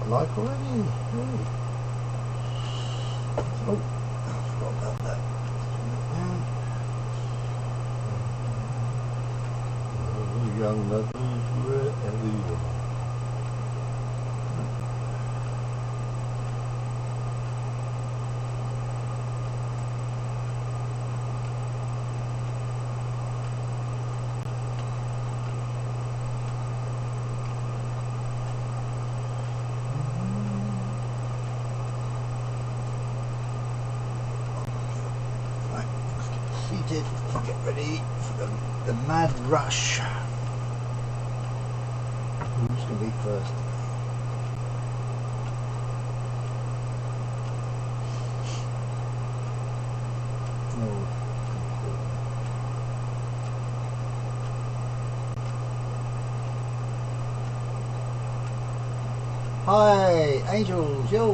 like already. Ooh. Oh, I forgot about that. Young lovers wherever you are. Right, let's get seated, get ready for the mad rush. Who's going to be first? No. Hi, Angels, yo!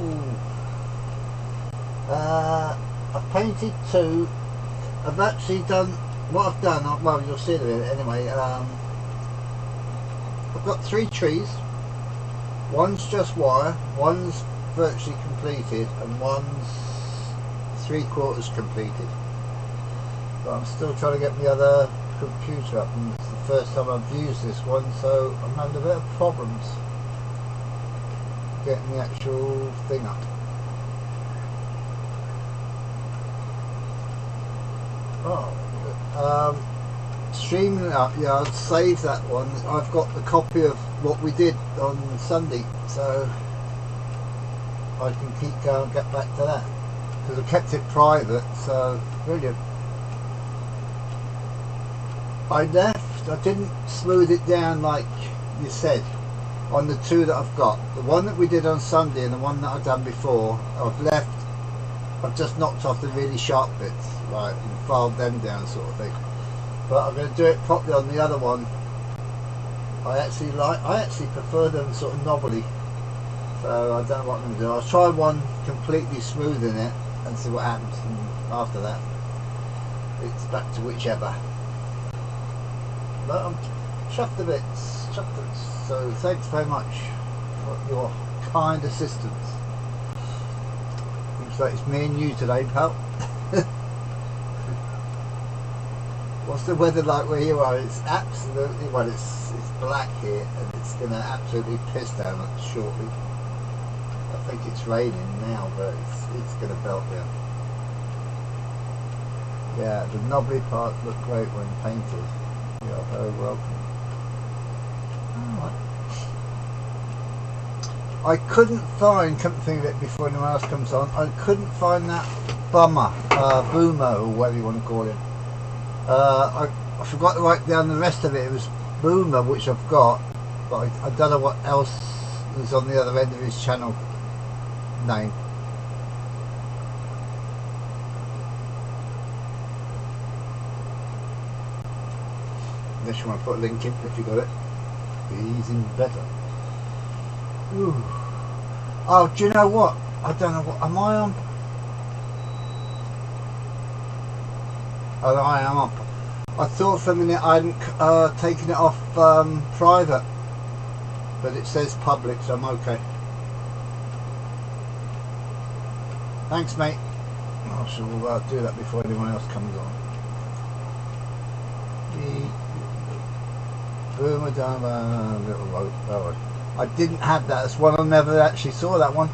I've painted 2. I've actually done what I've done. Well, you'll see it anyway. I've got 3 trees. One's just wire, one's virtually completed, and one's 3/4 completed. But I'm still trying to get the other computer up, and it's the first time I've used this one, so I'm having a bit of problems getting the actual thing up. Oh, streaming up, yeah, I'll save that one. I've got the copy of what we did on Sunday, so I can keep going, get back to that, because I kept it private. So brilliant. I didn't smooth it down like you said on the 2 that I've got. The one that we did on Sunday and the one that I've done before, I've just knocked off the really sharp bits, right, and filed them down, sort of thing. But I'm going to do it properly on the other one. I actually prefer them sort of knobbly. So I don't know what I'm going to do. I'll try one completely smooth in it and see what happens. And after that, it's back to whichever. But I'm chuffed a bit. So thanks very much for your kind assistance. Looks like it's me and you today, pal. What's the weather like where you are? It's absolutely, well, it's black here, and it's going to absolutely piss down shortly. I think it's raining now, but it's going to belt down. Yeah, the knobbly parts look great when painted. You are very welcome. Alright. I couldn't think of it before anyone else comes on, I couldn't find that boomer, or whatever you want to call it. I forgot to write down the rest of it. It was Boomer, which I've got, but I don't know what else is on the other end of his channel name. Unless you want to put a link in, if you got it, it's even better. Ooh. Oh, do you know what? I don't know what. Am I on? Oh, I am up. I thought for a minute I hadn't taken it off private, but it says public, so I'm okay. Thanks, mate. I shall do that before anyone else comes on. Boomer down little rope. Oh, I didn't have that. That's one I never actually saw that one,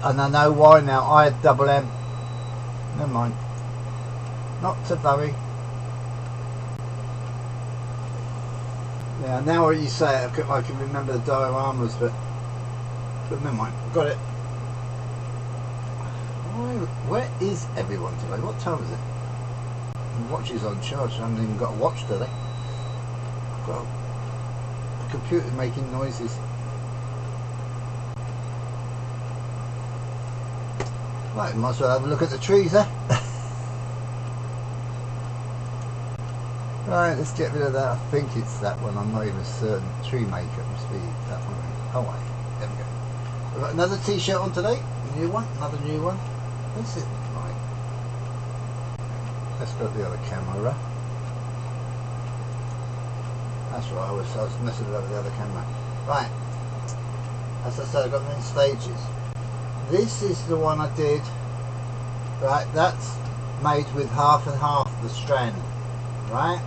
and I know why now. I had double M. Never mind. Not to worry. Yeah, now what you say it, I can remember the dioramas, but never mind. Got it. Where is everyone today? What time is it? The watch is on charge. I haven't even got a watch today. I've got a computer making noises. Right, might as well have a look at the trees, eh? Right, let's get rid of that. I think it's that one. I'm not even certain. Tree maker must be that one. Oh wait, there we go. We've got another t-shirt on today. A new one, another new one. What's it? Right. Let's go to the other camera. That's right, I was messing with the other camera. Right. as I said, I got them in stages. This is the one I did, right, that's made with half and half the strand, right?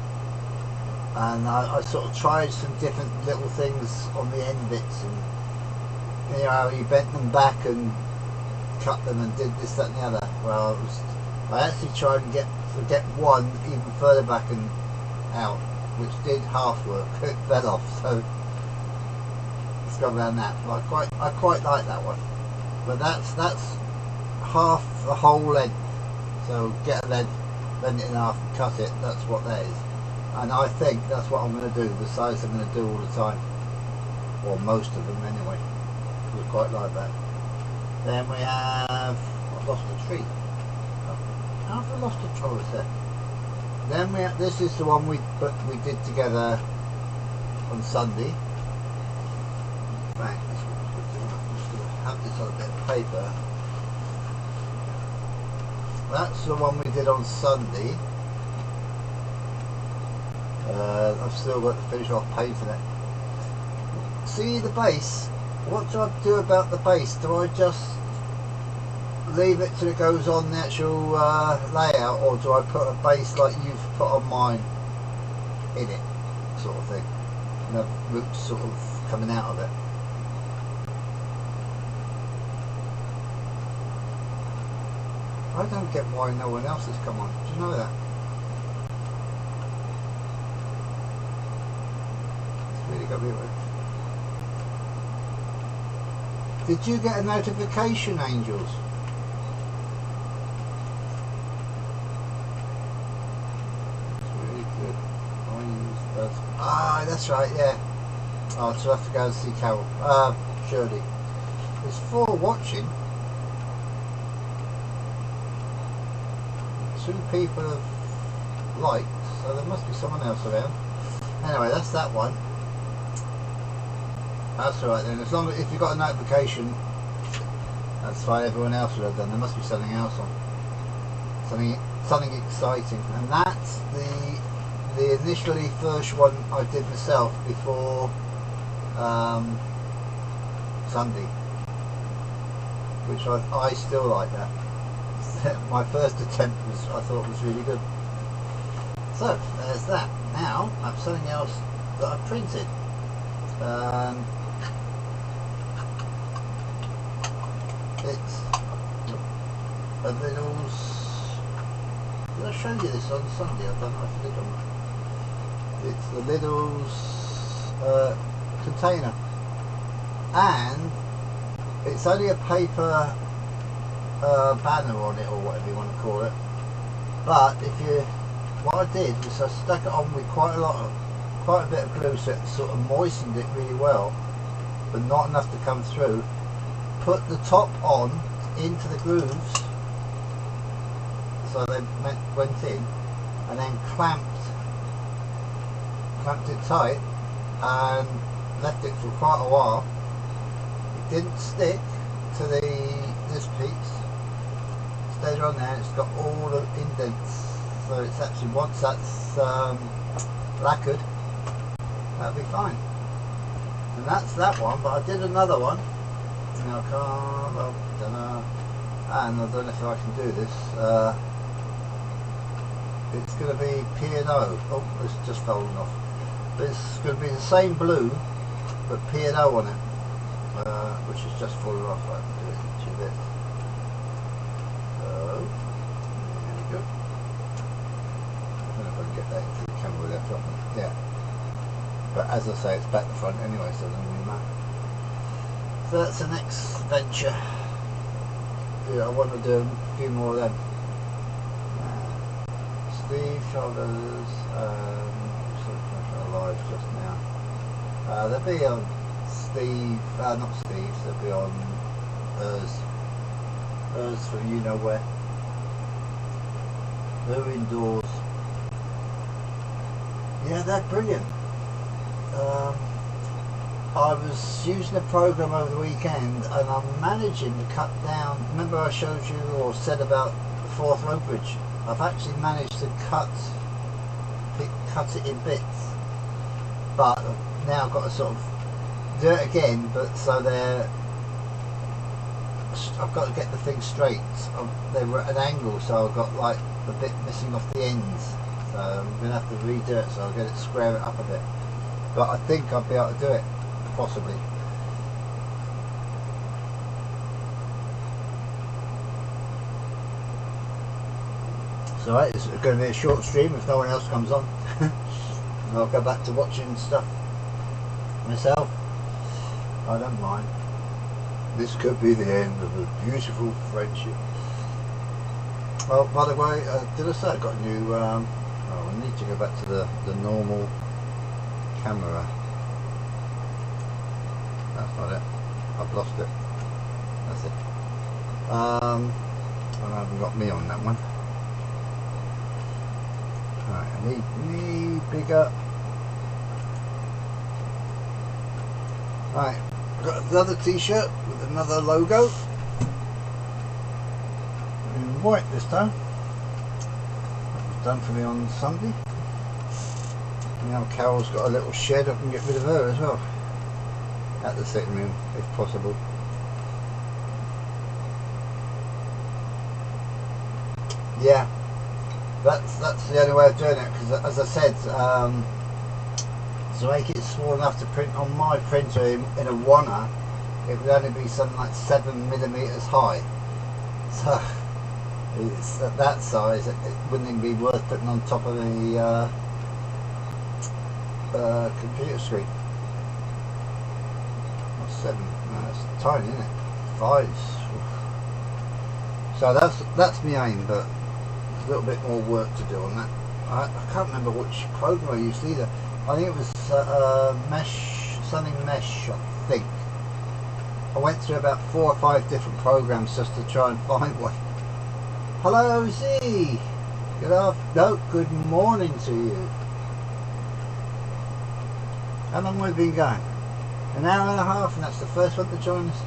And I sort of tried some different little things on the end bits, and you know, you bent them back and cut them and did this, that and the other. Well, I actually tried and get one even further back and out, which did half work. It fell off, so let's go around that. But I quite like that one. But that's half the whole length. So get a length, bend it in half and cut it. That's what that is. And I think that's what I'm going to do. The size I'm going to do all the time. Well, most of them anyway. We quite like that. Then we have, I've lost a tree. How have I lost a tree? Oh, it's there. Then we have, this is the one we did together on Sunday. In fact, this one's good. I'm just going to have this on a bit of paper. That's the one we did on Sunday. I've still got to finish off painting it. See the base? What do I do about the base? Do I just leave it till it goes on the actual layout, or do I put a base like you've put on mine in it, sort of thing, and have roots sort of coming out of it? I don't get why no one else has come on. Do you know that? It's really got me weird. Did you get a notification, Angels? It's really good. I use that. Ah, that's right, yeah. Oh, so I have to go and see Carol. Shirley. It's for watching. 2 people have liked, so there must be someone else around. Anyway, that's that one. That's alright then, as long as if you got a notification, that's fine. Everyone else would have done. There must be something else on, something exciting, and that's the initially first one I did myself before Sunday, which I still like that. My first attempt I thought was really good. So there's that. Now I have something else that I printed. It's a little. Did I show you this on Sunday? I don't know if I did or not. It's the Lidl's container, and it's only a paper banner on it, or whatever you want to call it. But what I did was I stuck it on with quite a bit of glue, so it sort of moistened it really well, but not enough to come through. Put the top on into the grooves, so they went in, and then clamped it tight and left it for quite a while. It didn't stick to this piece. Stayed on there. It's got all the indents, so it's actually, once that's lacquered, that'll be fine. And that's that one. But I did another one. Now I can't, well, don't know, and I don't know if I can do this. It's going to be P&O. Oh, it's just fallen off. But it's going to be the same blue, but P&O on it, which is just fallen off. I can do it in 2 bits. So, there we go. I don't know if I can get that into the camera without dropping it. Yeah. But as I say, it's back to front anyway, so it doesn't really matter. So that's the next venture. Yeah, I want to do a few more of them. Steve Shoulders, live just now. They'll be on Steve, not Steve's, they'll be on Hers from you know where. They're indoors. Yeah, they're brilliant. I was using a program over the weekend, and I'm managing to cut down. Remember I showed you or said about the 4th row bridge? I've actually managed to cut it in bits, but I've now got a sort of do it again, but so I've got to get the thing straight. They were at an angle, so I've got like a bit missing off the ends. So I'm going to have to redo it, so I'll get it, square it up a bit. But I think I'll be able to do it, possibly. So it's going to be a short stream if no one else comes on. And I'll go back to watching stuff myself. I don't mind. This could be the end of a beautiful friendship. Well, by the way, did I say I got a new... oh, I need to go back to the normal camera. That's not it. I've lost it. That's it. I haven't got me on that one. Right, I need me bigger. Right, I've got another t-shirt with another logo. In white this time. That was done for me on Sunday. Now Carol's got a little shed, I can get rid of her as well. At the sitting room, if possible. Yeah, that's the only way of doing it, because as I said, to make it small enough to print on my printer in a 1er, it would only be something like 7mm high. So it's at that size, it wouldn't even be worth putting on top of the computer screen. What's 7? No, it's tiny, isn't it? 5s. So that's my aim, but a little bit more work to do on that. I can't remember which program I used either. I think it was Mesh, something Mesh, I think. I went through about 4 or 5 different programs just to try and find one. Hello Z! Good morning to you. How long have we been going? An hour and a half, and that's the first one to join us?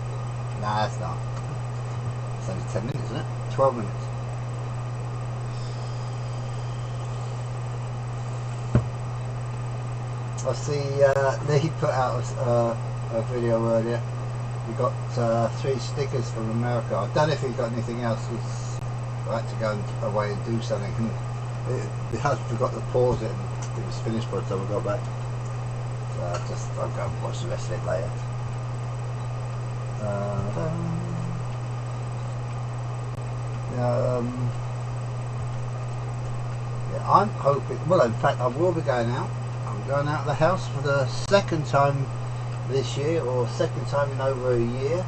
Nah, that's not. It's only 10 minutes, isn't it? 12 minutes. I see Lee put out a video earlier. We got 3 stickers from America. I don't know if he got anything else, because I had to go away and do something. And I forgot to pause it, and it was finished by the time I got back. So I'll go and watch the rest of it later. Yeah, I'm hoping, well, in fact I will be going out. I'm going out of the house for the 2nd time this year, or 2nd time in over a year.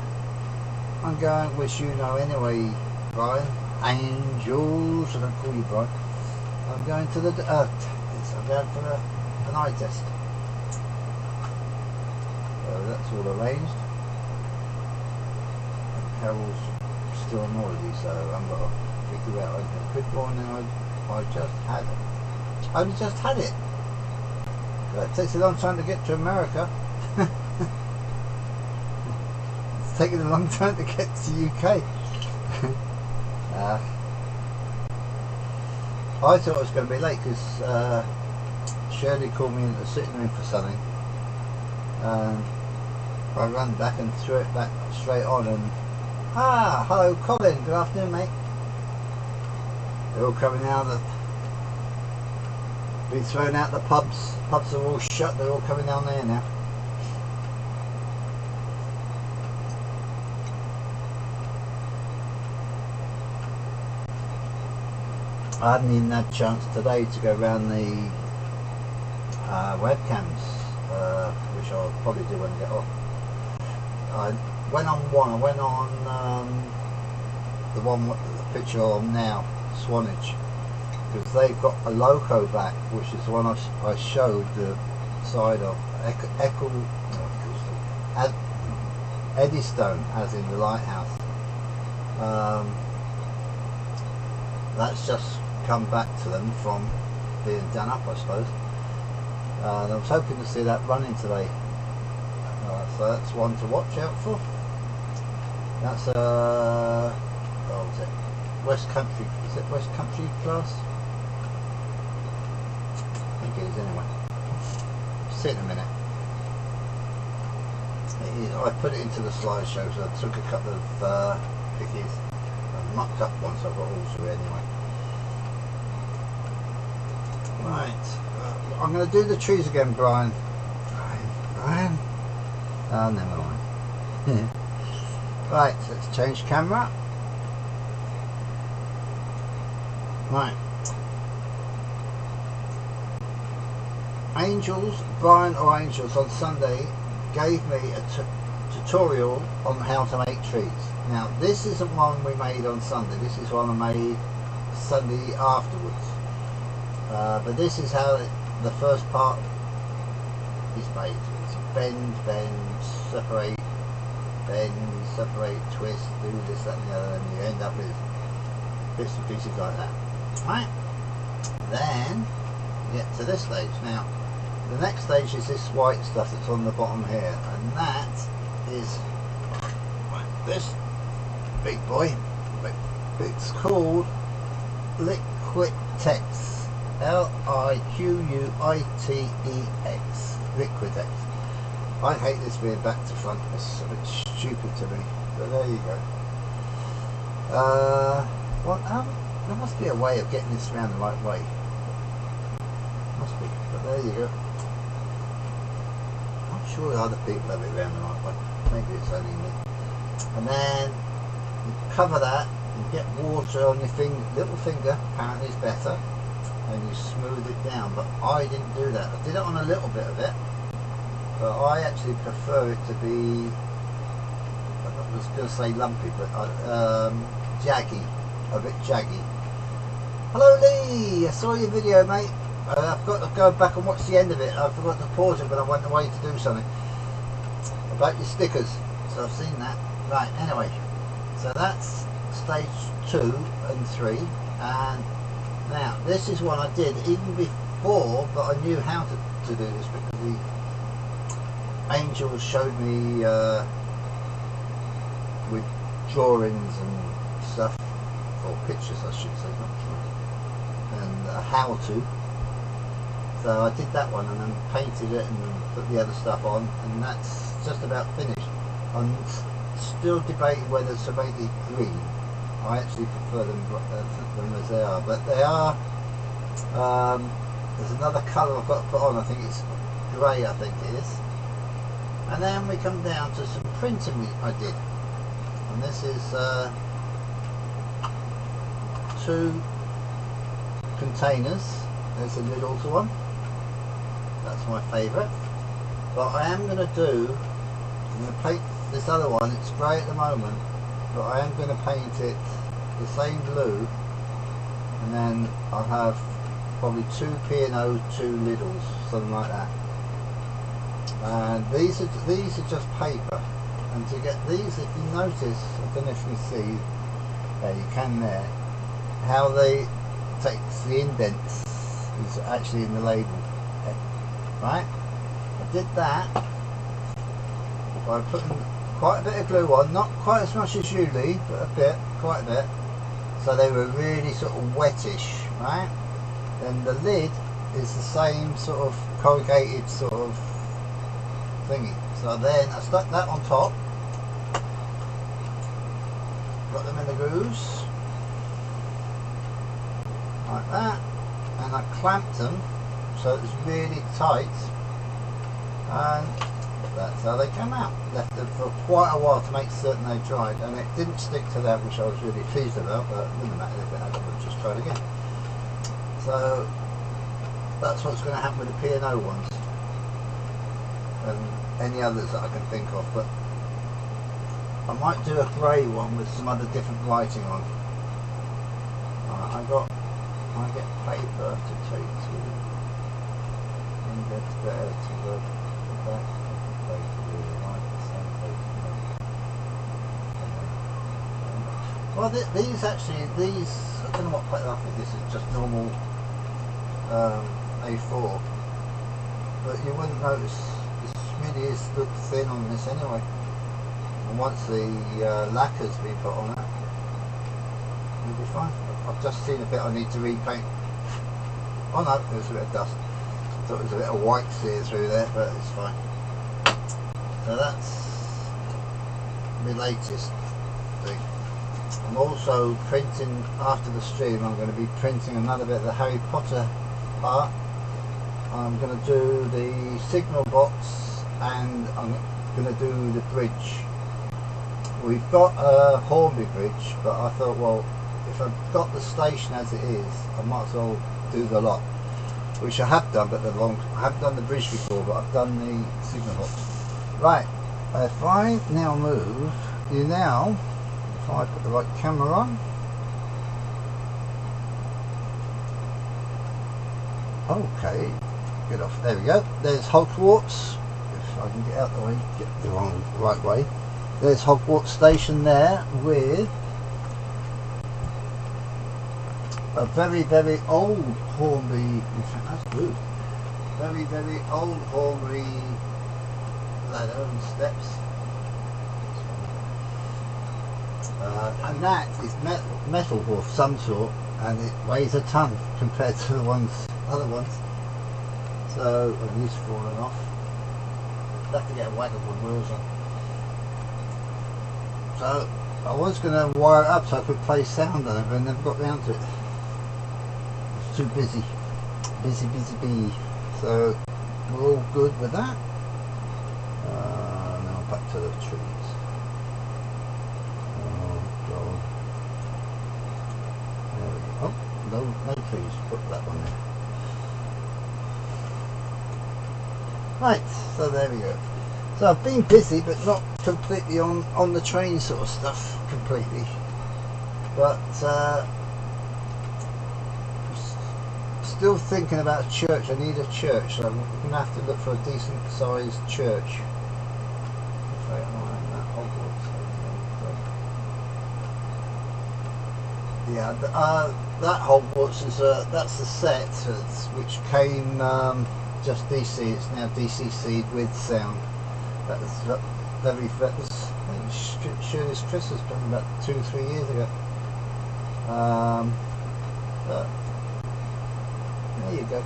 I'm going, which you know anyway, Brian. Angels, I don't call you Brian. I'm going to the I'm going for an eye test. So that's all arranged. Carol's still on holiday, so I'm going to figure out. Good morning, I just had it. I only just had it. It takes a long time to get to America. It's taking a long time to get to UK. I thought it was going to be late because Shirley called me into the sitting room for something. I ran back and threw it back straight on, and hello Colin, good afternoon mate. They're all coming out of the... Been thrown out the pubs. Pubs are all shut, they're all coming down there now. I hadn't even had a chance today to go around the webcams, which I'll probably do when I get off. I went on one, I went on the one with the picture on now, Swanage, because they've got a loco back, which is the one I showed the side of Eddystone, as in the lighthouse. That's just come back to them from being done up, I suppose. And I was hoping to see that running today. So that's one to watch out for. That's what was it? West Country. Is it West Country class? I think it is anyway. See it in a minute. I put it into the slideshow, so I took a couple of pickies and mucked up one, so I've got all three anyway. Right, I'm going to do the trees again, Brian. Brian? Oh, never mind. Right, let's change camera. Right. Brian or Angels on Sunday gave me a tutorial on how to make trees. Now this isn't one we made on Sunday, this is one I made Sunday afterwards. But this is how the first part is made. It's bend, separate, twist, do this, that and the other, and you end up with bits and pieces like that. Right, then get to this stage. Now the next stage is this white stuff that's on the bottom here, and that is this big boy. It's called Liquitex, Liquitex, Liquitex. I hate this being back to front, it's a bit stupid to me, but there you go. Well, there must be a way of getting this around the right way. Must be, but there you go. I'm sure other people have it around the right way. Maybe it's only me. And then you cover that, you get water on your little finger, apparently it's better, and you smooth it down. But I didn't do that. I did it on a little bit of it, but I actually prefer it to be, I was going to say lumpy, but jaggy, a bit jaggy. Hello Lee, I saw your video, mate. I've got to go back and watch the end of it. I forgot to pause it when I went away to do something about your stickers, so I've seen that. Right, anyway, so that's stage 2 and 3, and now this is one I did even before, but I knew how to do this because the Angels showed me with drawings and stuff, or pictures I should say, not drawings, and how to. So I did that one and then painted it and put the other stuff on, and that's just about finished. I'm still debating whether to make it green. I actually prefer them as they are, but they are, there's another colour I've got to put on, I think it's grey, I think it is. And then we come down to some printing I did, and this is 2 containers. There's a little one. That's my favourite. But I am going to paint this other one. It's grey at the moment, but I am going to paint it the same blue, and then I'll have probably 2 P&O, 2 Lidls, something like that. And these are just paper. And to get these, if you notice, I don't know if you can see, there you can there, how they take the indents is actually in the label. Okay. Right? I did that by putting quite a bit of glue on, not quite as much as you, Lee, but a bit, quite a bit. So they were really sort of wettish, right? Then the lid is the same sort of corrugated sort of thingy. So then I stuck that on top, got them in the grooves like that, and I clamped them so it was really tight, and that's how they came out. Left them for quite a while to make certain they dried, and it didn't stick to that, which I was really pleased about, but it wouldn't matter if it had, I would just try it again. So that's what's going to happen with the P&O ones and any others that I can think of, but I might do a grey one with some other different lighting on. I get paper to take to, and it's better to go back to the paper really like the same paper. Well, these actually, I don't know what paper, I think this is just normal A4, but you wouldn't notice, this really looks thin on this anyway. And once the lacquer's been put on it, it'll be fine. I've just seen a bit I need to repaint. Oh no, there's a bit of dust. I thought there was a bit of white sear through there, but it's fine. So that's my latest thing. I'm also printing, after the stream, I'm going to be printing another bit of the Harry Potter art. I'm going to do the signal box and I'm going to do the bridge. We've got a Hornby bridge, but I thought, well, if I've got the station as it is, I might as well do the lot, which I have done, but I haven't done the bridge before, but I've done the signal box. Right, if I now move you now, if I put the right camera on. Okay, get off. There we go. There's Hogwarts. If I can get out the way, get the right way. There's Hogwarts Station there with a very, very old Hornby. In fact, that's good. Very, very old Hornby ladder and steps. And that is metal of some sort, and it weighs a ton compared to the other ones. So, and these falling off. I'll have to get a wagon with wheels on. So I was going to wire it up so I could play sound on it, but I never got round to it. It's too busy. Busy. So we're all good with that. Now back to the trees. Oh God. There we go. Oh, no trees. Put that one there. Right, so there we go. So I've been busy, but not completely on the train sort of stuff completely. But still thinking about a church. I need a church, so I'm going to have to look for a decent sized church. Yeah, that Hogwarts is that's the set which came just DC. It's now DCC'd with sound. That was sure as Chris has been about 2-3 years ago. But there you go.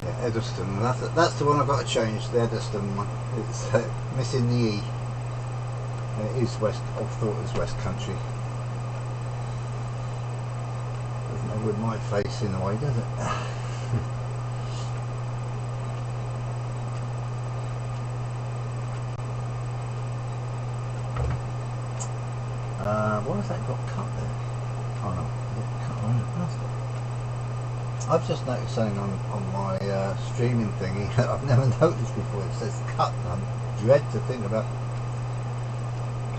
Yeah, Eddleston. That's the one I've got to change. The Eddleston one. It's missing the E. It is West. I thought it was West Country. With my face in the way, does it? What has that got cut there? Oh no, cut on the plastic. I've just noticed something on my streaming thingy that I've never noticed before. It says cut, and I dread to think about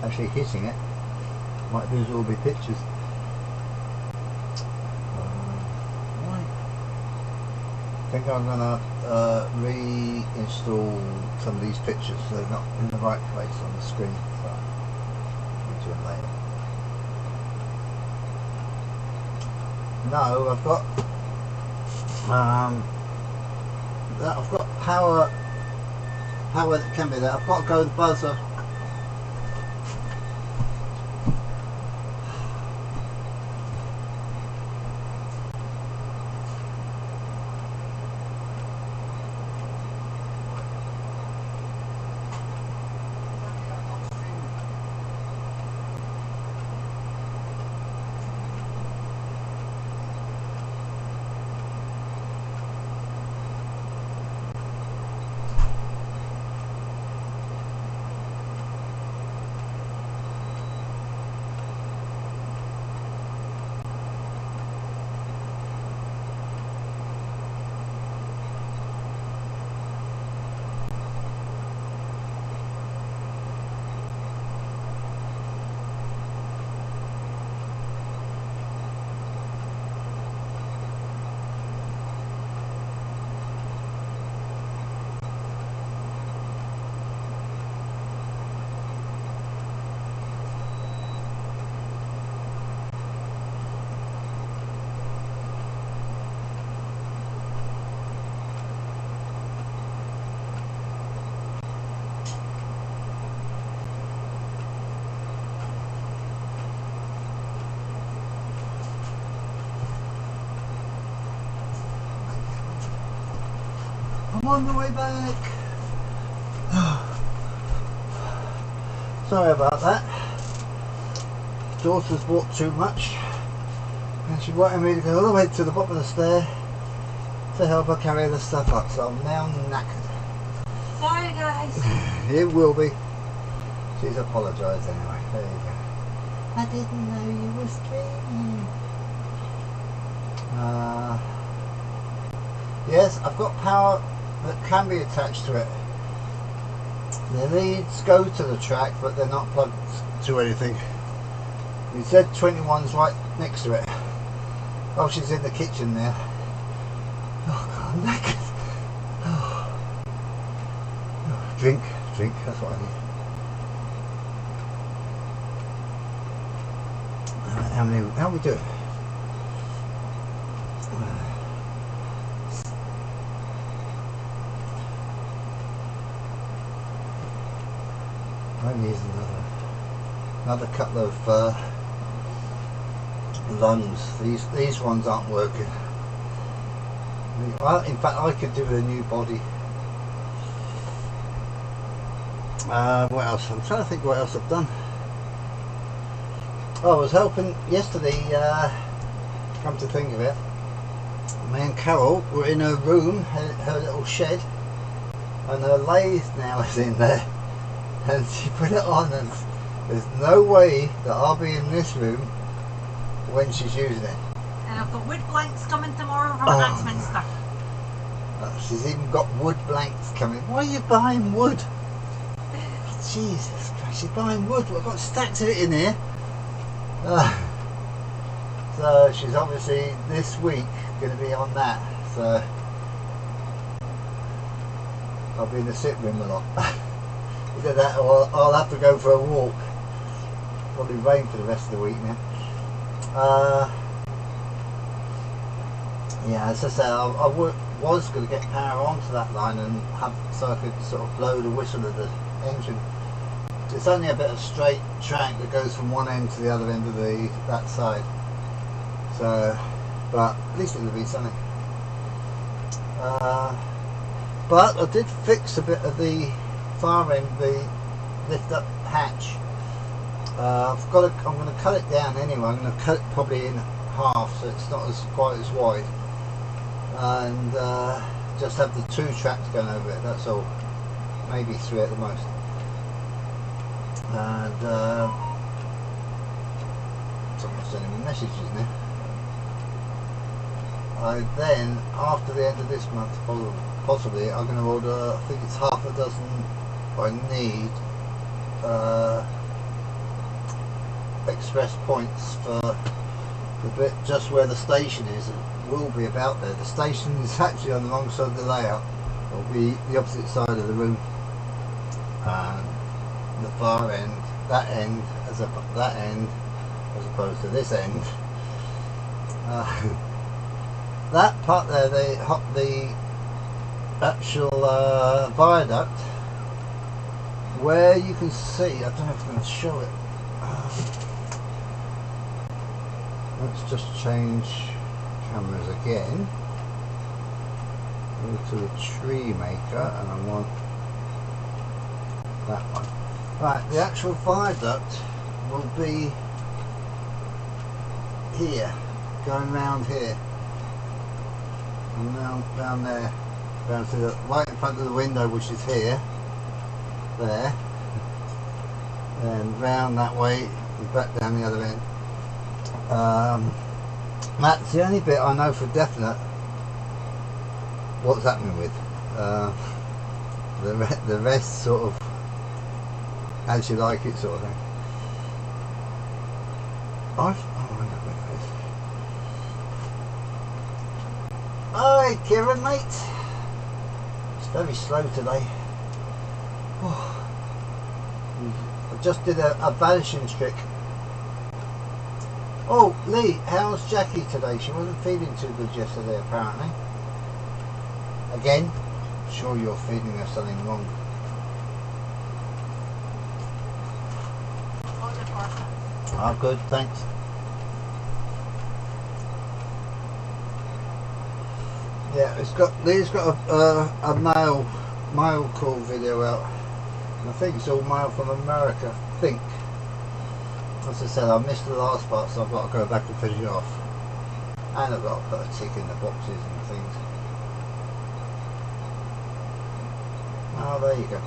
actually hitting it. Might lose all my pictures. I think I'm going to reinstall some of these pictures so they're not in the right place on the screen. So I'll do it later. No, I've got power that can be there. I've got to go with buzzer. on the way back. Sorry about that. Daughter's walked too much and she wanted me to go all the way to the bottom of the stair to help her carry the stuff up, so I'm now knackered. Sorry guys. It will be. She's apologised anyway. There you go. I didn't know you were streaming. Yes, I've got power that can be attached to it. The leads go to the track, but they're not plugged to anything. The Z21's right next to it. Oh, she's in the kitchen there. Oh God, I'm knackered. Oh. Drink, that's what I need. How are we doing? I need another couple of lungs. These ones aren't working. In fact, I could do with a new body. What else? I'm trying to think what else I've done. Oh, I was helping yesterday, come to think of it, me and Carol were in her room, her little shed, and her lathe now is in there, and she put it on, and there's no way that I'll be in this room when she's using it. And I've got wood blanks coming tomorrow from Axminster. She's even got wood blanks coming. Why are you buying wood? Jesus Christ, she's buying wood. I've got stacks of it in here. So she's obviously this week going to be on that. So I'll be in the sit room a lot. Either that or I'll have to go for a walk. Probably rain for the rest of the week now. Yeah, as I say, I was going to get power onto that line and so I could sort of blow the whistle of the engine. It's only a bit of straight track that goes from one end to the other end of that side. So, but at least it'll be something. But I did fix a bit of the far end, the lift up hatch. I'm going to cut it down anyway. I'm going to cut it probably in half so it's not quite as wide, and just have the 2 tracks going over it. That's all. Maybe 3 at the most. And someone's sending me messages now. Then after the end of this month, possibly I'm going to order, I think it's half a dozen I need express points for the bit just where the station is. It will be about there. The station is actually on the wrong side of the layout. It'll be the opposite side of the room. The far end, that end as opposed to this end. That part there, the actual viaduct, where you can see, I don't know if I'm going to show it. Let's just change cameras again. Go to the tree maker, and I want that one. Right, the actual viaduct will be here, going round here, and down there, down to the right in front of the window, which is here, there, and round that way and back down the other end. That's the only bit I know for definite what's happening with. The rest sort of as you like it sort of thing. Oh, I know where it is. Hi Kieran, mate. It's very slow today. Oh. I just did a vanishing trick. Oh, Lee, how's Jackie today? She wasn't feeling too good yesterday, apparently. Again, I'm sure you're feeding her something wrong. Oh, good, thanks. Yeah, Lee's got a mail call video out. And I think it's all mail from America. I think. As I said, I missed the last part, so I've got to go back and finish it off. And I've got to put a tick in the boxes and things. Oh, there you go.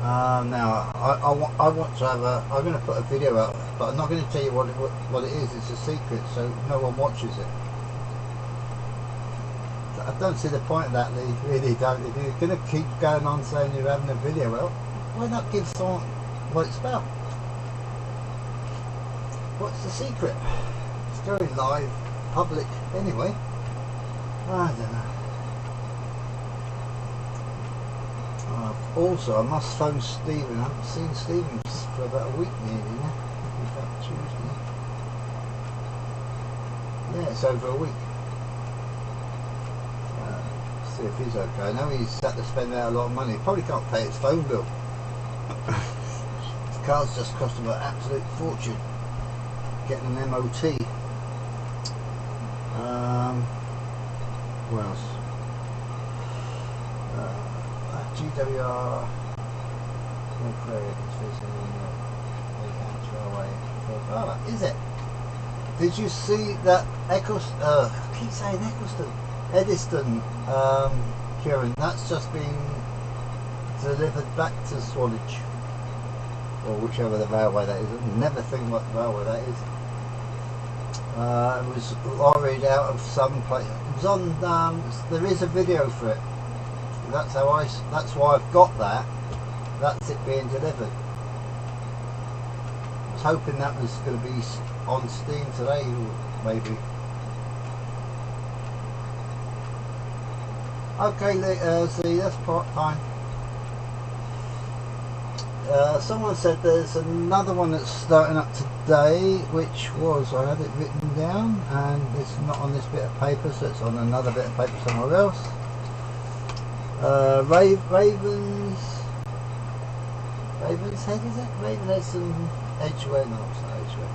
Now I want to have I'm going to put a video out, but I'm not going to tell you what it is. It's a secret, so no one watches it. I don't see the point of that, Lee. Really don't. If you're going to keep going on saying you're having a video out, why not give someone what it's about? What's the secret? It's going live, public anyway. I don't know. Also, I must phone Stephen. I haven't seen Stephen for about a week nearly now. In fact, Tuesday. Yeah, it's over a week. See if he's okay. I know he's had to spend out a lot of money. He probably can't pay his phone bill. His car's just cost him an absolute fortune. Getting an MOT. What else? GWR. Oh, is it? Did you see that Eccleston? I keep saying Eccleston. Eddiston, Kieran. That's just been delivered back to Swanage, or whichever the railway that is. I never think what railway that is. It was lorried out of some place. It was on. There is a video for it. That's how that's why I've got that. That's it being delivered. I was hoping that was going to be on Steam today, maybe. Okay, see, that's fine. Someone said there's another one that's starting up today, which was, I had it written down, and it's not on this bit of paper, so it's on another bit of paper somewhere else. Ravenshead, is it? Ravenhead and Edgware, no, it's not Edgware.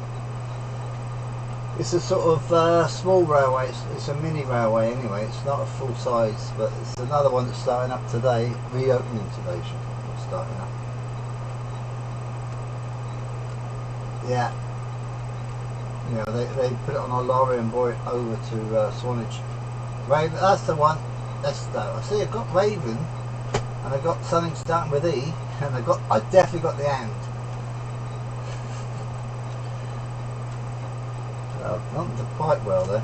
It's a sort of small railway, it's a mini railway anyway, it's not a full size, but it's another one that's starting up today, reopening today, starting up. Yeah. Yeah, they put it on a lorry and brought it over to Swanage. Raven, that's the one. That's that. I see. I've got Raven, and I got something starting with E, and I definitely got the and. Not done quite well there.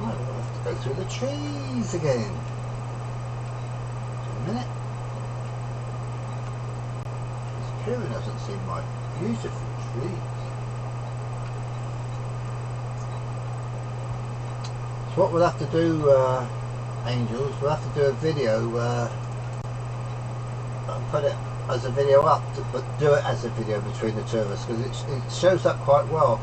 Right, we'll have to go through the trees again. Just a minute. This Kieran hasn't seen my beautiful trees. So what we'll have to do, Angels, we'll have to do a video and put it as a video up, but do it as a video between the two of us, because it shows up quite well.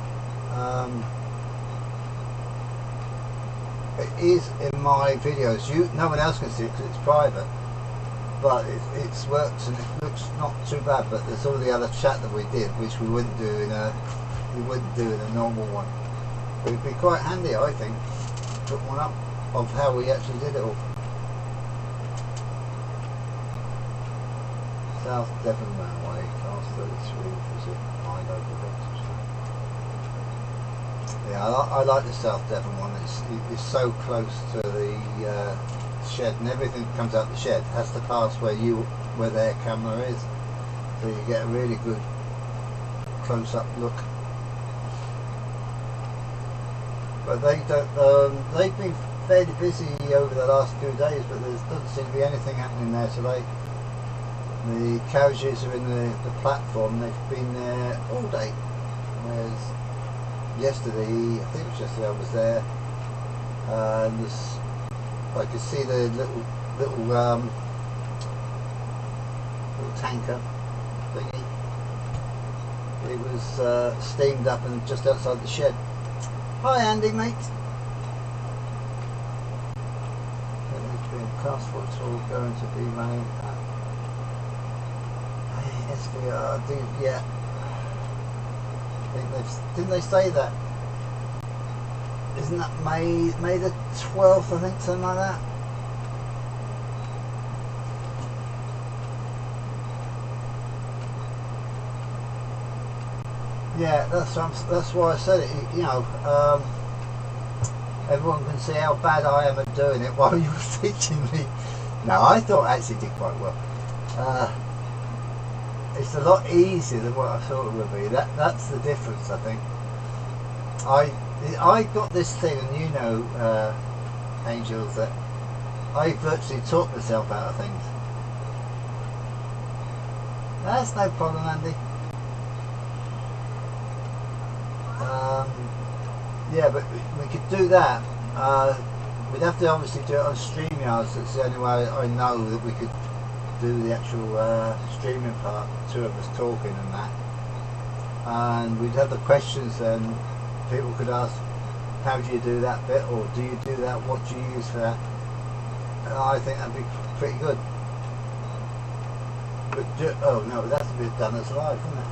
It is in my videos. No one else can see it because it's private, but it works and it looks not too bad. But there's all the other chat that we did, which we wouldn't do in a normal one. It would be quite handy, I think, to put one up of how we actually did it all. South Devon Railway, class 33, was it? I know the rest. Yeah, I like the South Devon one. It's so close to the shed, and everything that comes out the shed has to pass where their camera is, so you get a really good close-up look. But they don't. They've been fairly busy over the last 2 days, but there doesn't seem to be anything happening there today. The carriages are in the platform. They've been there all day. Whereas yesterday, I think it was yesterday, I was there, and I could see the little tanker thingy. It was steamed up and just outside the shed. Hi Andy, mate. Class 4 tool going to be running at SVR, yeah. I think didn't they say that? isn't that May the 12th, I think, something like that. Yeah, that's why I said it. You know, everyone can see how bad I am at doing it while you were teaching me. No, I thought I actually did quite well. It's a lot easier than what I thought it would be. That's the difference, I think. I got this thing, and you know, Angels, that I virtually taught myself out of things. That's no problem, Andy. Yeah, but we could do that. We'd have to obviously do it on StreamYard. That's the only way I know that we could do the actual streaming part, two of us talking and that. And we'd have the questions then. People could ask, how do you do that bit, or do you do that, what do you use for that? And I think that'd be pretty good. But oh no, that's to be done as live, isn't it?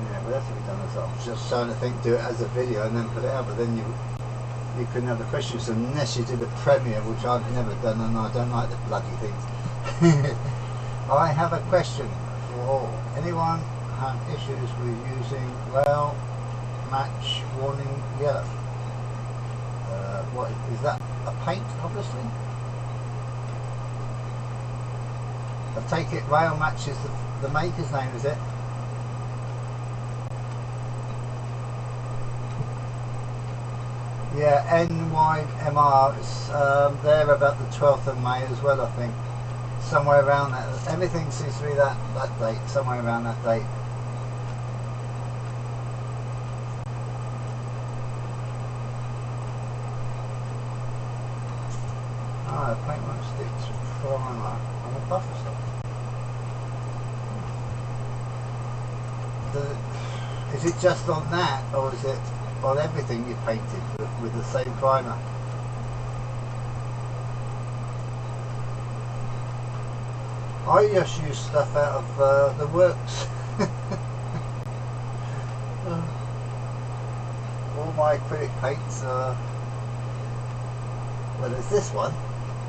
Yeah, but that's to be done as live. Just trying to think, do it as a video and then put it out, but then you couldn't have the questions unless you did a premiere, which I've never done, and I don't like the bloody things. I have a question for anyone have issues with using rail match warning yellow. What is that? A paint, obviously. I take it rail match is the maker's name, is it? Yeah, NYMR is there about the 12th of May as well, I think. Somewhere around that. Everything seems to be that date, somewhere around that date. Ah, the paint won't stick to primer on a buffer stop. Is it just on that, or is it on everything you painted with the same primer? I just use stuff out of the works. All my acrylic paints are, well, there's this one.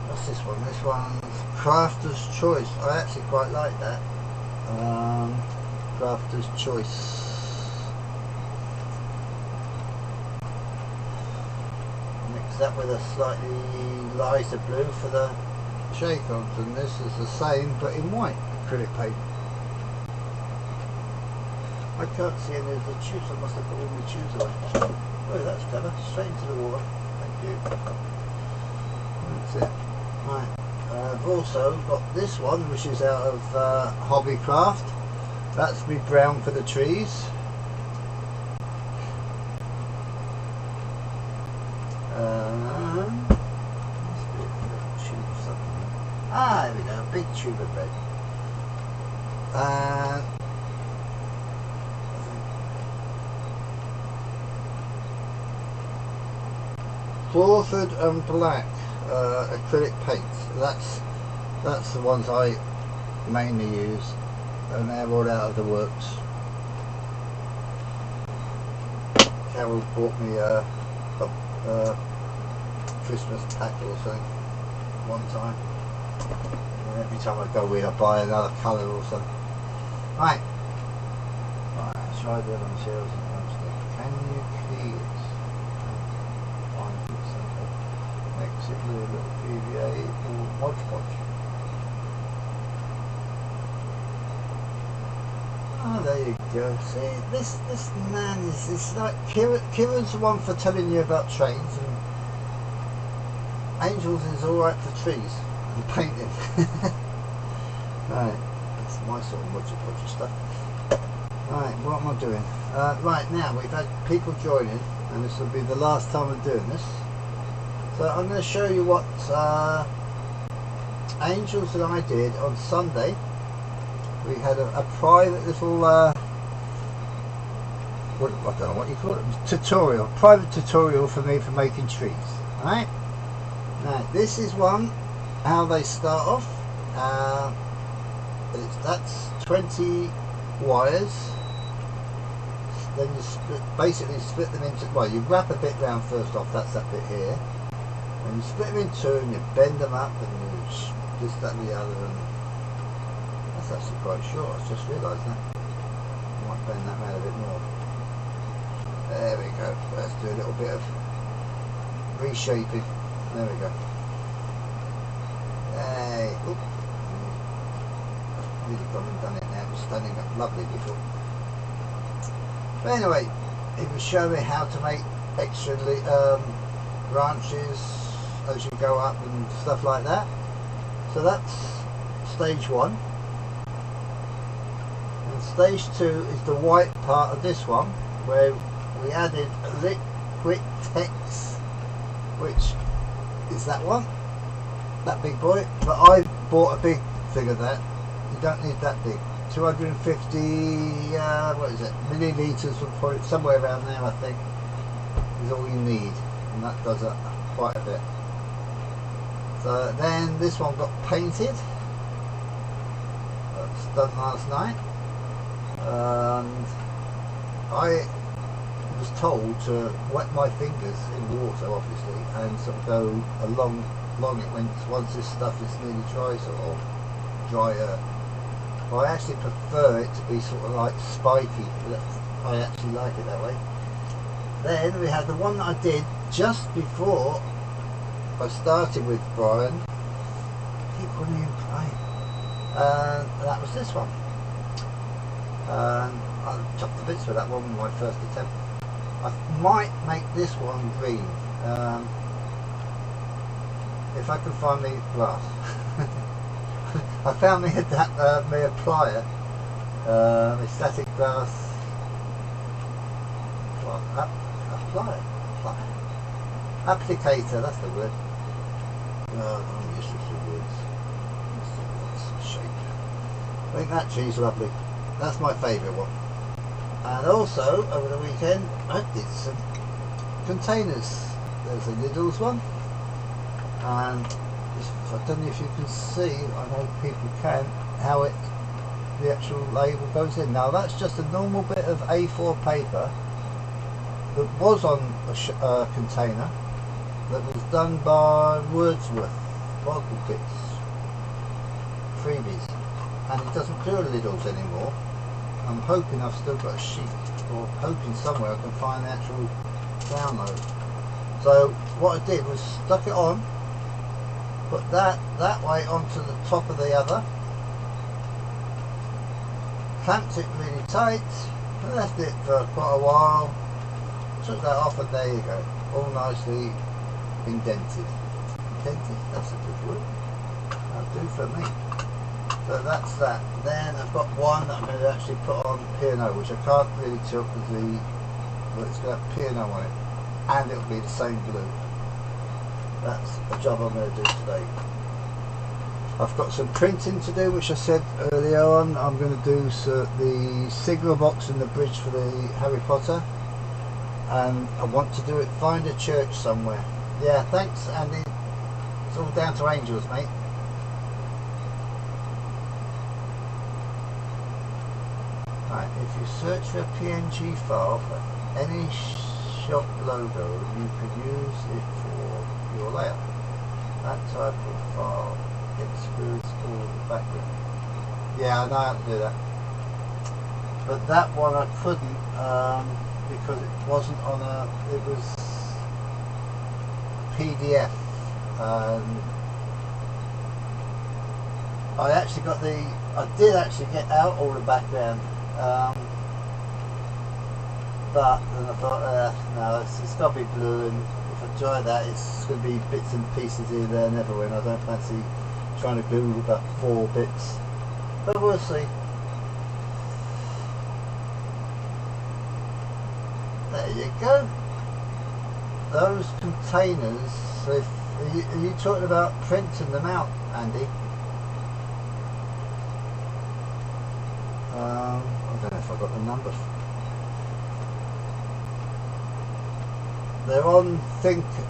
What's this one? This one's Crafter's Choice. I actually quite like that. Crafter's Choice. Mix that with a slightly lighter blue for the shake-ons, and this is the same but in white acrylic paint. I can't see any of the tubes. I must have put all my tubes away. Oh, that's clever. Straight into the water. Thank you. That's it. Right. I've also got this one, which is out of Hobbycraft. That's me brown for the trees. There we go, big tube of red. Crawford and Black acrylic paints. That's the ones I mainly use, and they're all out of the works. Carol bought me a Christmas pack or something one time. And every time I go in, I buy another colour or something. Right. Right, let's try the other materials and stuff. Can you please find it simple? Mix it with a little PVA or Mod Podge. Oh, there you go. See, this man is like Kieran's the one for telling you about trains, and Angels is alright for trees and painting. Right, that's my sort of Mod stuff. Right, what am I doing? Right, now we've had people joining, and this will be the last time I'm doing this. So I'm going to show you what Angels and I did on Sunday. We had a private little, I don't know what you call it, tutorial, private tutorial for me for making trees. Alright? Now, this is one, how they start off. That's 20 wires, then you basically split them into, well, you wrap a bit round first off, that's that bit here, and you split them in two and you bend them up and you this, that and the other, and that's actually quite short. I just realised that. I might bend that round a bit more. There we go. Let's do a little bit of reshaping. There we go. Hey, oop. I've really gone and done it now. It was standing up lovely before. But anyway, it was showing me how to make extra branches as you go up and stuff like that. So that's stage one. And stage two is the white part of this one, where we added Liquitex, which is that one, that big boy. But I bought a big thing of that. You don't need that big. 250 what is it, millilitres, from probably somewhere around there, I think, is all you need, and that does it quite a bit. So then this one got painted. That's done last night, and I was told to wet my fingers in water, obviously, and sort of go along it once this stuff is nearly dry, sort of drier. Well, I actually prefer it to be sort of like spiky, but I actually like it that way. Then we had the one that I did just before I started with Brian. Keep calling him Brian. And that was this one. And I chopped the bits for that one with my first attempt. I might make this one green. If I can find me glass. I found me a plier, a static glass applicator, that's the word. I'm useless with words. Shape. I think that tree's lovely. That's my favourite one. And also, over the weekend, I did some containers. There's a Lidl's one, and I don't know if you can see, I know people can, how the actual label goes in. Now that's just a normal bit of A4 paper that was on a container that was done by Wordsworth, Boggle Bits, freebies, and it doesn't do Lidl's anymore. I'm hoping I've still got a sheet, or hoping somewhere I can find the actual download. So what I did was stuck it on, put that way onto the top of the other, clamped it really tight, and left it for quite a while, took that off, and there you go, all nicely indented. Indented, that's a good word, that'll do for me. So that's that. Then I've got one that I'm going to actually put on P&O, which I can't really tilt because it's got P&O on it, and it'll be the same glue. That's a job I'm going to do today. I've got some printing to do, which I said earlier on. I'm going to do the signal box and the bridge for the Harry Potter, and I want to do it, find a church somewhere. Yeah, thanks Andy, it's all down to angels, mate. Right, if you search for a PNG file for any shop logo, you can use it for your layout. That type of file excludes all the background. Yeah, I know how to do that. But that one I couldn't because it wasn't on it was PDF. I did actually get out all the background. But then I thought, no, it's got to be blue, and if I try that, it's going to be bits and pieces here, there, and everywhere, and I don't fancy trying to glue about 4 bits. But we'll see. There you go. Those containers, are you talking about printing them out, Andy? I don't know if I got the number. They're on Thingiverse.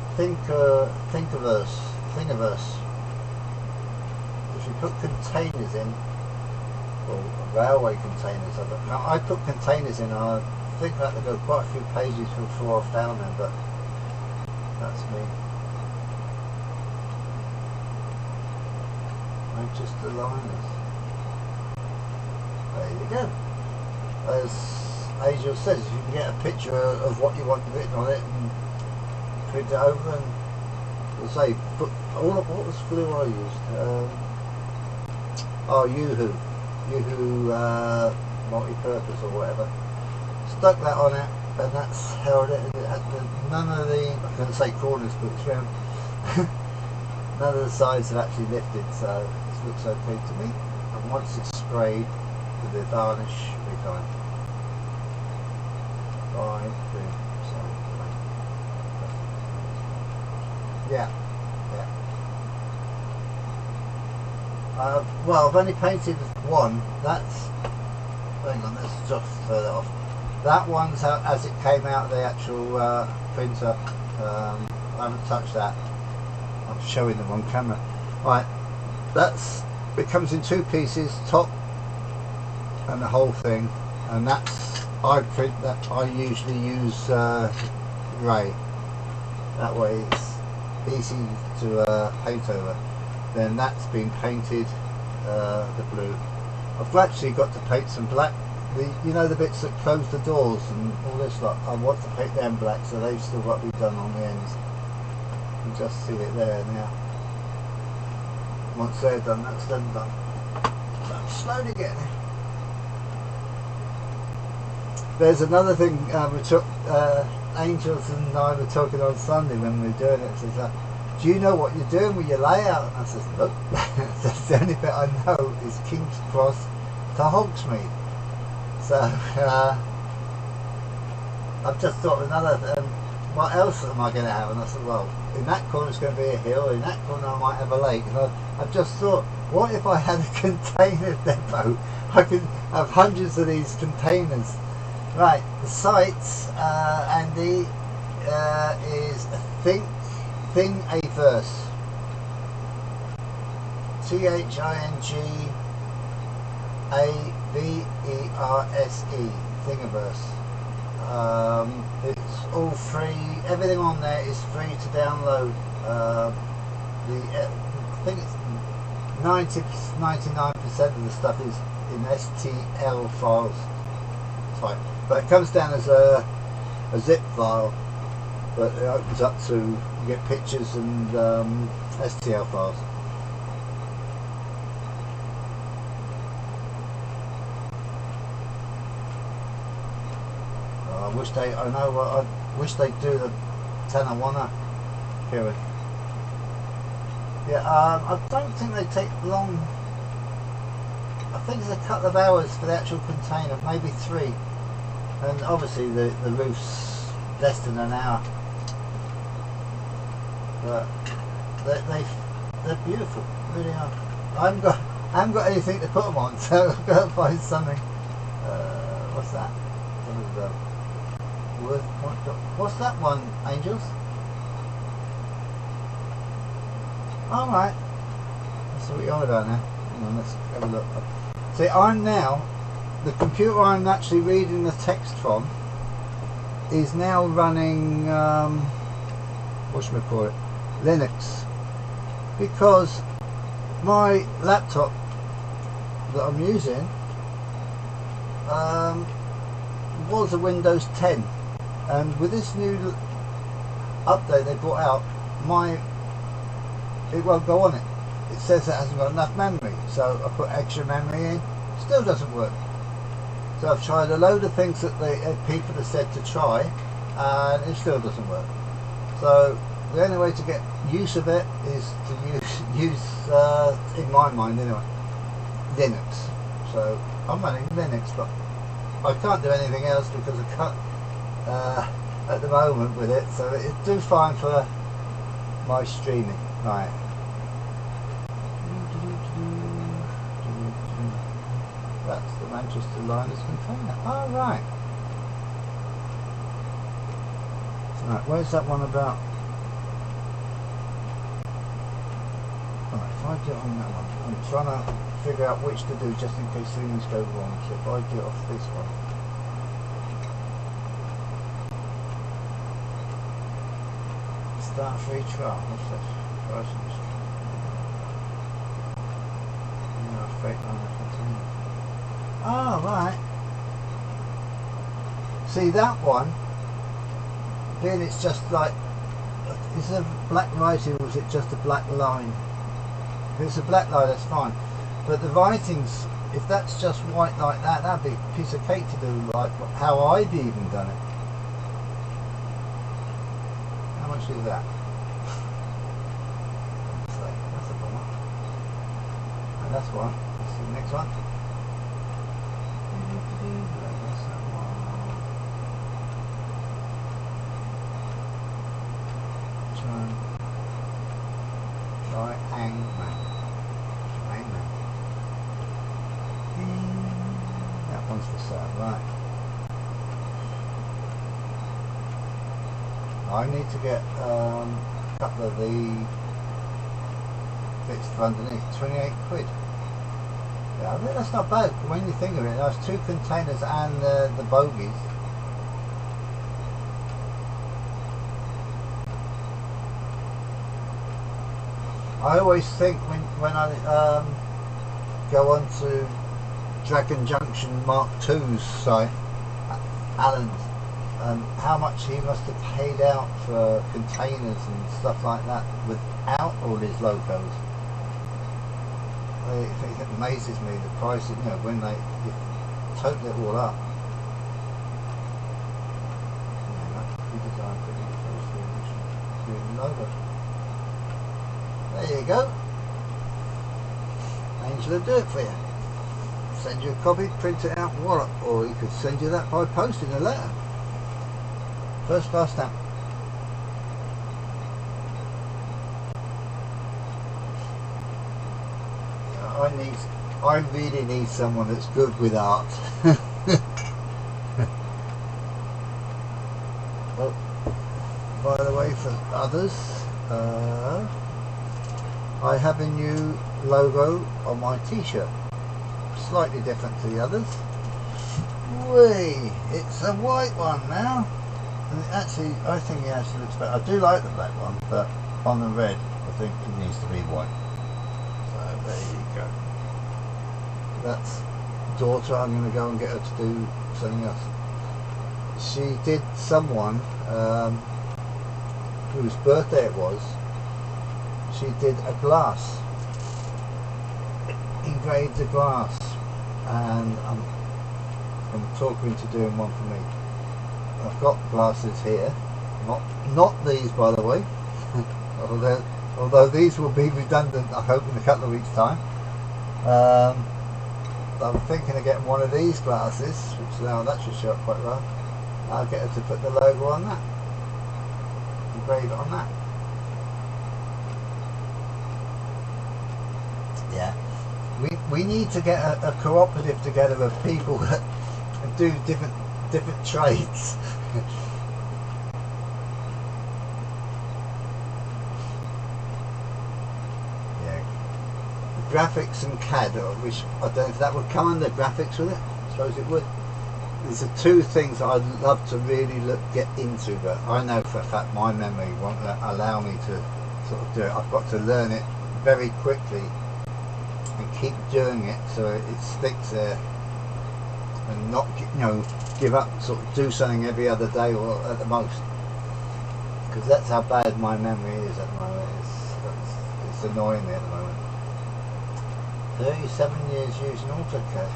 If you put containers in, or railway containers, I put containers in, I think I have to go quite a few pages before I found them, but that's me. Manchester Liners. There you go. As Angel says, you can get a picture of what you want written on it and print it over, and we'll say, put what was glue I used? Yoo-hoo multi-purpose or whatever. Stuck that on it, and that's held it. And it had none of the, I couldn't say corners, but it's round. None of the sides have actually lifted, so it looks okay to me. And once it's sprayed with the varnish, we kind of yeah. Well, I've only painted one. That's, hang on, let's just further off. That one's as it came out of the actual printer. I haven't touched that. I'm showing them on camera. Right, it comes in two pieces, top and the whole thing, and that's, I usually use grey. That way it's easy to paint over. Then that's been painted the blue. I've actually got to paint some black. You know the bits that close the doors and all this lot. I want to paint them black, so they've still got to be done on the ends. You can just see it there now. Once they're done, that's them done. So I'm slowly getting it. There's another thing we took. Angels and I were talking on Sunday when we were doing it. Says, do you know what you're doing with your layout? And I said, look, that's the only bit I know is King's Cross to Hogsmeade. So I've just thought of another, what else am I going to have? And I said, well, in that corner is going to be a hill, in that corner I might have a lake. And I've just thought, what if I had a container depot? I could have hundreds of these containers. Right, the site, Andy, is Thingaverse. Thingaverse. Thingaverse. It's all free. Everything on there is free to download. I think it's 99% of the stuff is in STL files type, but it comes down as a zip file. But it opens up to, you get pictures and STL files. I wish they'd do the Tannawanna period. Yeah, I don't think they take long. I think it's a couple of hours for the actual container, maybe 3. And obviously the roof's less than an hour. But they're beautiful, really are. I haven't got anything to put them on, so I've got to find something. What's that? What's that one, Angels? Alright. That's what we're on about now. Hang on, let's have a look. See, the computer I'm actually reading the text from is now running, whatchamacallit, Linux, because my laptop that I'm using was a Windows 10, and with this new update they brought out, it won't go on it. It says it hasn't got enough memory, so I put extra memory in, still doesn't work. So I've tried a load of things that people have said to try, and it still doesn't work. So the only way to get use of it is to use in my mind anyway, Linux. So I'm running Linux, but I can't do anything else because I can't at the moment with it. So it do fine for my streaming. Right. That's the Manchester Liners container. Oh, right. Right, where's that one about? Right, if I do it on that one, I'm trying to figure out which to do just in case things go wrong. So if I do it off this one. Start a free trial. What's this? License. Yeah, freight line continue. Oh, right. See that one? Being it's just like, is it black writing or is it just a black line? If it's a black line, that's fine. But the writings, if that's just white like that, that'd be a piece of cake to do like how I've even done it. How much is that? That's a bummer. And that's one. Let's see the next one. That's that one. Try Hangman. Hangman. That one's for sale, right. I need to get a couple of the bits for underneath. 28 quid. Yeah, I think that's not bad when you think of it. There's 2 containers and the bogies. I always think when I go on to Dragon Junction Mark II's site, Alan's, how much he must have paid out for containers and stuff like that without all his logos. It amazes me the prices, you know, when they total it all up. Logos. There you go. Angel will do it for you. Send you a copy, print it out, wallet, or he could send you that by post in a letter. First class stamp. I really need someone that's good with art. Well, by the way, for others, I have a new logo on my t-shirt, slightly different to the others. Whee! It's a white one now, and actually I think it actually looks better. I do like the black one, but on the red I think it needs to be white. So there you go. That's daughter. I'm going to go and get her to do something else. She did someone whose birthday it was. She did a glass, engraved a glass, and I'm talking to doing one for me. I've got glasses here, not these by the way, although these will be redundant I hope in a couple of weeks time. I'm thinking of getting one of these glasses, which now that should show up quite well. I'll get her to put the logo on that, engrave it on that. Yeah, we need to get a cooperative together of people that do different trades. Yeah, graphics and CAD, which I don't know if that would come under graphics, would it? I suppose it would. These are 2 things that I'd love to really get into, but I know for a fact my memory won't allow me to sort of do it. I've got to learn it very quickly and keep doing it so it sticks there, and not, you know, give up, sort of do something every other day or at the most, because that's how bad my memory is at the moment. It's annoying me at the moment. 37 years using AutoCAD.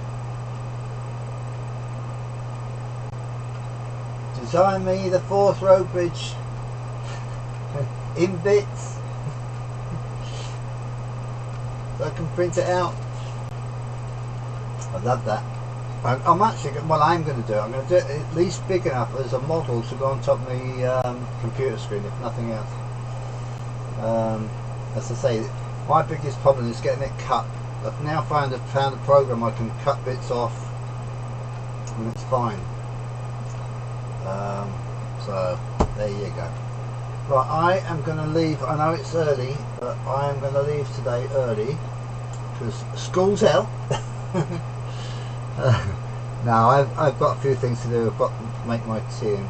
Design me the Forth Road Bridge in bits so I can print it out. I love that. I'm actually, well, I'm going to do it. I'm going to do it at least big enough as a model to go on top of my computer screen, if nothing else. As I say, my biggest problem is getting it cut. I've now found a program I can cut bits off, and it's fine. So there you go. Right, I am going to leave. I know it's early, but I am going to leave today early because school's out. Now I've got a few things to do. I've got to make my tea, and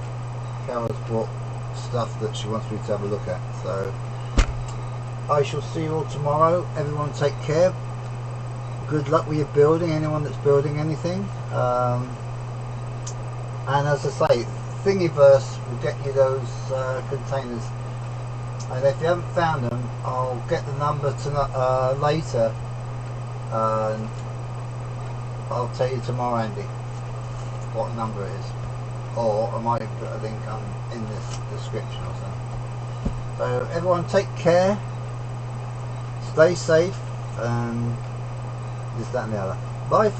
Carol's brought stuff that she wants me to have a look at. So I shall see you all tomorrow. Everyone take care. Good luck with your building, anyone that's building anything. And as I say, Thingiverse will get you those containers. And if you haven't found them, I'll get the number tonight, later. I'll tell you tomorrow, Andy, what number it is. Or I might put a link on in this description or something. So everyone take care, stay safe, and this, that and the other. Bye for